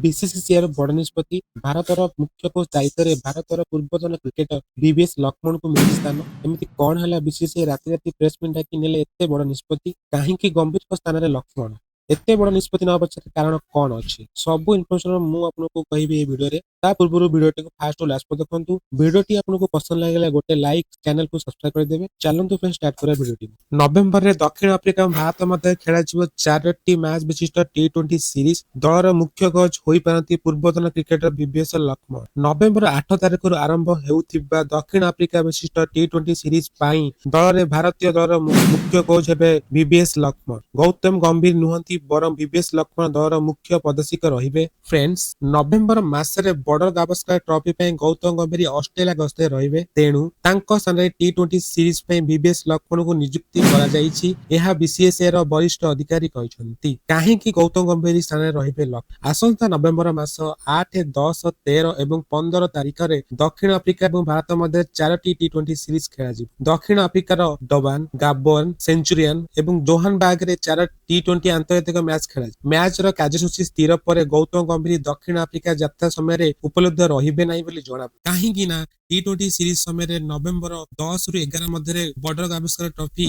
BCCI बड़ निष्पत्ति भारतर मुख्य कोच दायित्व में भारतर पूर्वतन क्रिकेटर बीवीएस लक्ष्मण को मिली स्थान एमती कौन है बीसीसीआई राति राति प्रेस मीट डाकी नेले एते बड़ निष्पत्ति कहीं गंभीर स्थान में लक्ष्मण एते बड़ निष्पत्ति न पछरे कारण कौन अच्छी सब इनफर्मेशन मु आपको कहबी ए वीडियो रे ता पूर्व वीडियो को फास्ट और लास्ट देखंतु वीडियो आपको पसंद लागला गोटे लाइक चैनल को सब्सक्राइब कर देबे चलंतु फ्रेंड्स स्टार्ट करा वीडियो नवेम्बर रे दक्षिण अफ्रिका भारत मध्य खेला जिवो 4टी मैच विशिष्ट टी20 सीरीज दलर मुख्य कोच होई पारंती पूर्वतन क्रिकेटर बीवीएस लक्ष्मण नवेम्बर 8 तारिख आरंभ हेउथिबा दक्षिण अफ्रिका विशिष्ट टी20 सीरीज पाई दल रे भारतीय दलर मुख्य कोच हेबे बीवीएस लक्ष्मण गौतम गंभीर नुहंती बरम बीवीएस लक्ष्मण दलर मुख्य पदसिक रहिबे फ्रेंड्स नवेम्बर मासरे बॉर्डर गावस्कर ट्रॉफी पे गौतम गंभीर ऑस्ट्रेलिया गस्ते रहिबे तेणु तांको सने टी20 सीरीज पे बीवीएस लक्ष्मण को नियुक्ति करा जाईछि एहा बीसीसीआई रो वरिष्ठ अधिकारी कहछंती काहे कि गौतम गंभीर स्थान रहिबे लक्ष्मण आसंता नवेम्बर मास 8 10 13 एवं 15 तारिख रे दक्षिण अफ्रिका एवं भारत मध्य 4टी टी20 सीरीज खेला जिवो दक्षिण अफ्रिकार डबान गाबोन सेंचुरियन एवं जोहानबार्ग रे 4 टी20 आंतर्जातिक मैच खेला मैच रो कार्यसूची स्थिर पर गौतम गंभीर दक्षिण अफ्रिका यात्रा समय उपलब्ध रहिबे नाही बोली जणा काहे ना टी20 सीरीज समय नवेम्बर 10 रु 11 मध्य border Gavaskar trophy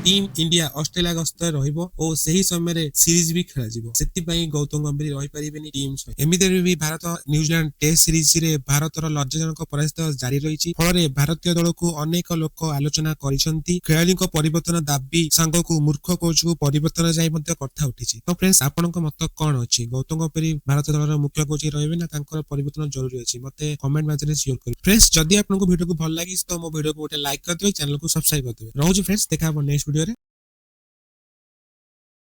team India Australia गस्त रहिबो और सही समय सीरीज भी खेला जिवो सेति पई गौतम गंभीर रहि परिबेनी टीम एमिते भी भारत न्यूजीलैंड टेस्ट सीरीज रे भारतर लज्जाजनक पराजित जारी रहिछि फल रे भारतीय दल को अनेक लोक आलोचना करिसंती खेलाड़ी को परिवर्तन दाबी संग को मूर्ख कोच को परिवर्तन जाई मध्ये कथा उठिछि तो फ्रेंड्स आपनक मत कोन अछि गौतम गंभीर भारत दलर मुख्य कोच रहिबे ना तांकर परिवर्तन जरूरी अछि मते कमेंट माध्यम शेयर करि फ्रेंड्स जदि आपनको वीडियो को भल लागिस तो मो वीडियो को गोटे लाइक कर दियो चैनल को सब्सक्राइब कर दियो रहउछि फ्रेंड्स देखा नेक्स्ट वीडियो रे।